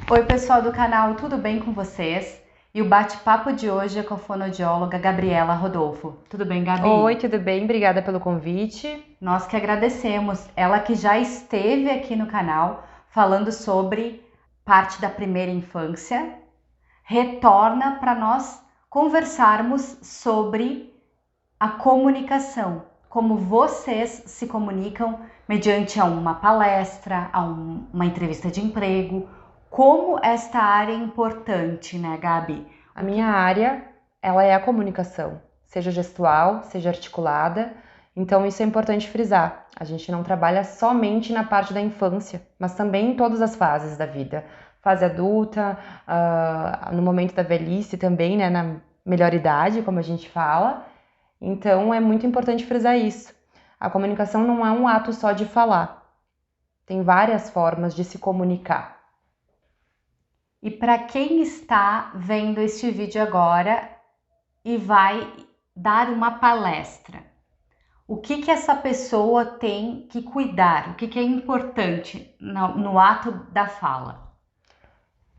Oi, pessoal do canal, tudo bem com vocês? E o bate-papo de hoje é com a fonoaudióloga Gabriela Rodolfo. Tudo bem, Oi, Gabi? tudo bem? Obrigada pelo convite. Nós que agradecemos. Ela que já esteve aqui no canal falando sobre parte da primeira infância, retorna para nós conversarmos sobre a comunicação, como vocês se comunicam mediante uma palestra, uma entrevista de emprego, como esta área é importante, né, Gabi? A minha área, ela é a comunicação, seja gestual, seja articulada. Então isso é importante frisar. A gente não trabalha somente na parte da infância, mas também em todas as fases da vida. Fase adulta, no momento da velhice também, né, na melhor idade, como a gente fala. Então é muito importante frisar isso. A comunicação não é um ato só de falar. Tem várias formas de se comunicar. E para quem está vendo este vídeo agora e vai dar uma palestra, o que essa pessoa tem que cuidar? O que é importante no ato da fala?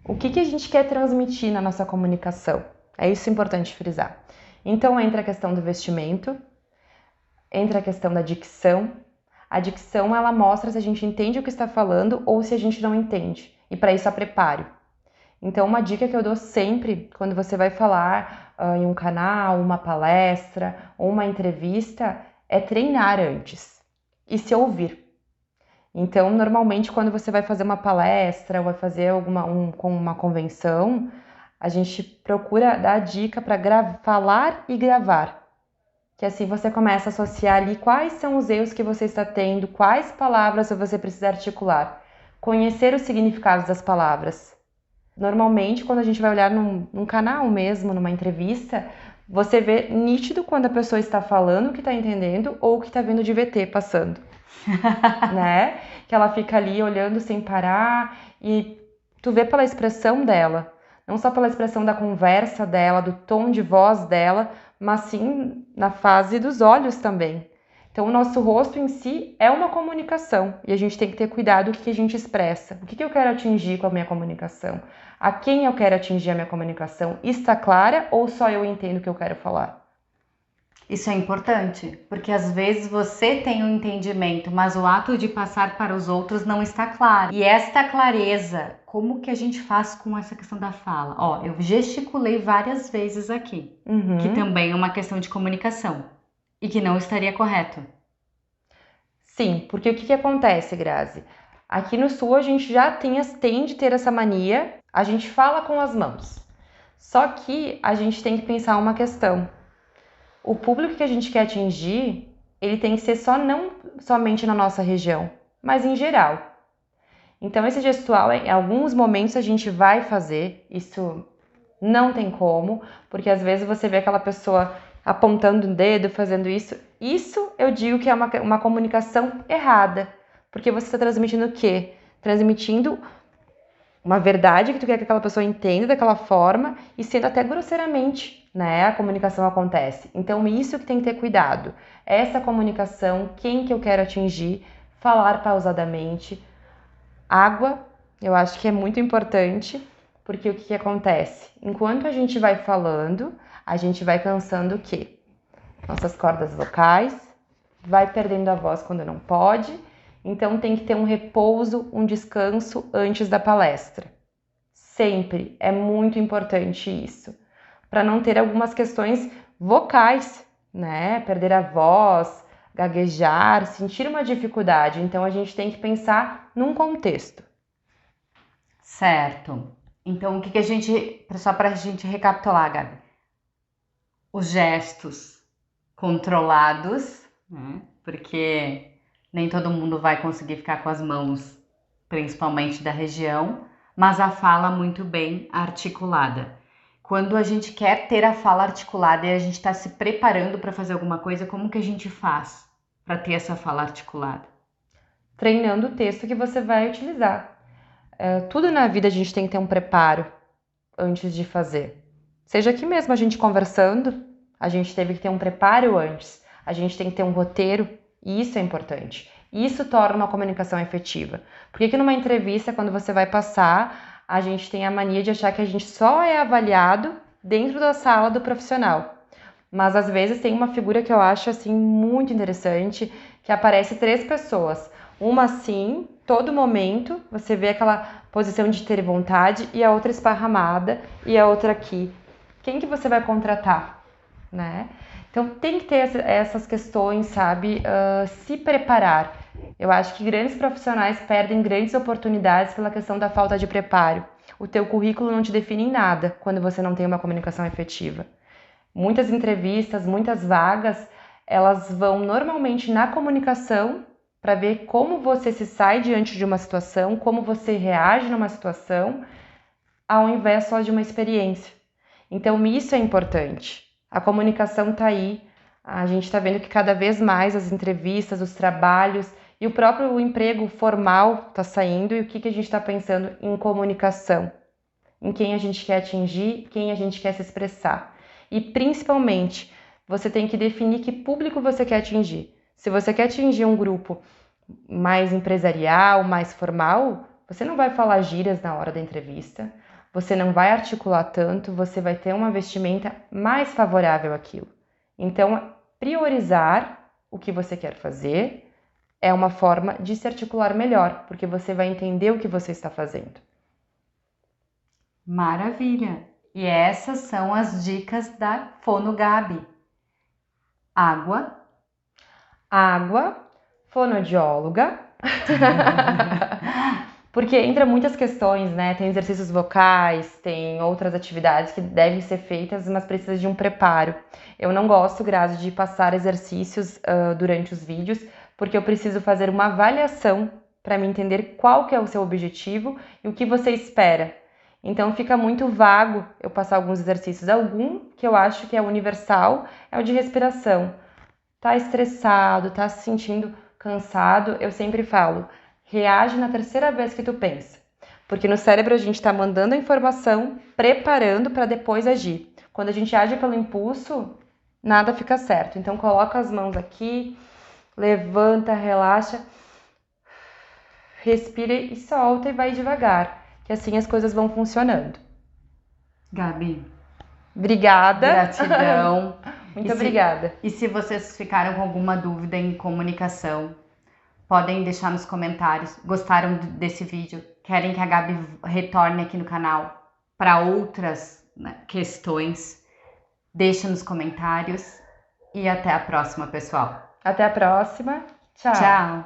O que a gente quer transmitir na nossa comunicação? É isso importante frisar. Então entra a questão do vestimento, entra a questão da dicção. A dicção, ela mostra se a gente entende o que está falando ou se a gente não entende. E para isso há preparo. Então uma dica que eu dou sempre quando você vai falar em um canal, uma palestra ou uma entrevista é treinar antes e se ouvir. Então, normalmente, quando você vai fazer uma palestra ou vai fazer com uma convenção, a gente procura dar a dica para falar e gravar. Que assim você começa a associar ali quais são os erros que você está tendo, quais palavras você precisa articular. Conhecer os significados das palavras. Normalmente, quando a gente vai olhar num canal mesmo, numa entrevista, você vê nítido quando a pessoa está falando o que está entendendo ou o que está vendo de VT passando. Né? Que ela fica ali olhando sem parar e tu vê pela expressão dela, não só pela expressão da conversa dela, do tom de voz dela, mas sim na fase dos olhos também. Então o nosso rosto em si é uma comunicação e a gente tem que ter cuidado com o que a gente expressa. O que eu quero atingir com a minha comunicação? A quem eu quero atingir a minha comunicação? Está clara ou só eu entendo o que eu quero falar? Isso é importante, porque às vezes você tem um entendimento, mas o ato de passar para os outros não está claro. E esta clareza, como que a gente faz com essa questão da fala? Ó, eu gesticulei várias vezes aqui, que também é uma questão de comunicação e que não estaria correto. Sim, porque o que acontece, Grazi? Aqui no Sul a gente já tem de ter essa mania, a gente fala com as mãos. Só que a gente tem que pensar uma questão. O público que a gente quer atingir, ele tem que ser não somente na nossa região, mas em geral. Então esse gestual, em alguns momentos a gente vai fazer, isso não tem como, porque às vezes você vê aquela pessoa apontando o dedo, fazendo isso. Isso eu digo que é uma comunicação errada, porque você está transmitindo o quê? Transmitindo uma verdade que tu quer que aquela pessoa entenda daquela forma e sendo até grosseiramente, né? A comunicação acontece. Então isso que tem que ter cuidado. Essa comunicação, quem que eu quero atingir, falar pausadamente. Água, eu acho que é muito importante, porque o que acontece? Enquanto a gente vai falando, a gente vai cansando o quê? Nossas cordas vocais, vai perdendo a voz quando não pode. Então tem que ter um repouso, um descanso antes da palestra. Sempre é muito importante isso, para não ter algumas questões vocais, né? Perder a voz, gaguejar, sentir uma dificuldade. Então a gente tem que pensar num contexto. Certo. Então o que a gente, só para a gente recapitular, Gabi, os gestos controlados, né? Porque nem todo mundo vai conseguir ficar com as mãos, principalmente da região, mas a fala muito bem articulada. Quando a gente quer ter a fala articulada e a gente está se preparando para fazer alguma coisa, como que a gente faz para ter essa fala articulada? Treinando o texto que você vai utilizar. Tudo na vida a gente tem que ter um preparo antes de fazer. Seja aqui mesmo a gente conversando, a gente teve que ter um preparo antes, a gente tem que ter um roteiro, e isso é importante. Isso torna uma comunicação efetiva. Porque que numa entrevista, quando você vai passar, a gente tem a mania de achar que a gente só é avaliado dentro da sala do profissional. Mas às vezes tem uma figura que eu acho assim muito interessante, que aparece 3 pessoas. Uma assim, todo momento, você vê aquela posição de ter vontade, e a outra esparramada, e a outra aqui. Quem que você vai contratar, né? Então tem que ter essas questões, sabe? Se preparar. Eu acho que grandes profissionais perdem grandes oportunidades pela questão da falta de preparo. O teu currículo não te define em nada quando você não tem uma comunicação efetiva. Muitas entrevistas, muitas vagas, elas vão normalmente na comunicação para ver como você se sai diante de uma situação, como você reage numa situação, ao invés só de uma experiência. Então, isso é importante. A comunicação está aí. A gente está vendo que cada vez mais as entrevistas, os trabalhos e o próprio emprego formal está saindo. E o que a gente está pensando em comunicação? Em quem a gente quer atingir, quem a gente quer se expressar. E principalmente, você tem que definir que público você quer atingir. Se você quer atingir um grupo mais empresarial, mais formal, você não vai falar gírias na hora da entrevista, você não vai articular tanto, você vai ter uma vestimenta mais favorável àquilo. Então, priorizar o que você quer fazer é uma forma de se articular melhor, porque você vai entender o que você está fazendo. Maravilha! E essas são as dicas da Fono Gabi. Água, fonoaudióloga, porque entra muitas questões, né? Tem exercícios vocais, tem outras atividades que devem ser feitas, mas precisa de um preparo. Eu não gosto, Grazi, de passar exercícios durante os vídeos, porque eu preciso fazer uma avaliação para me entender qual que é o seu objetivo e o que você espera. Então fica muito vago eu passar alguns exercícios. Algum que eu acho que é universal é o de respiração. Tá estressado, tá se sentindo cansado, eu sempre falo, reage na 3ª vez que tu pensa. Porque no cérebro a gente tá mandando a informação, preparando para depois agir. Quando a gente age pelo impulso, nada fica certo. Então coloca as mãos aqui, levanta, relaxa, respira e solta e vai devagar, que assim as coisas vão funcionando. Gabi. Obrigada. Gratidão. Muito obrigada. E se vocês ficaram com alguma dúvida em comunicação, podem deixar nos comentários. Gostaram desse vídeo? Querem que a Gabi retorne aqui no canal para outras, né, questões? Deixa nos comentários. E até a próxima, pessoal. Até a próxima. Tchau. Tchau.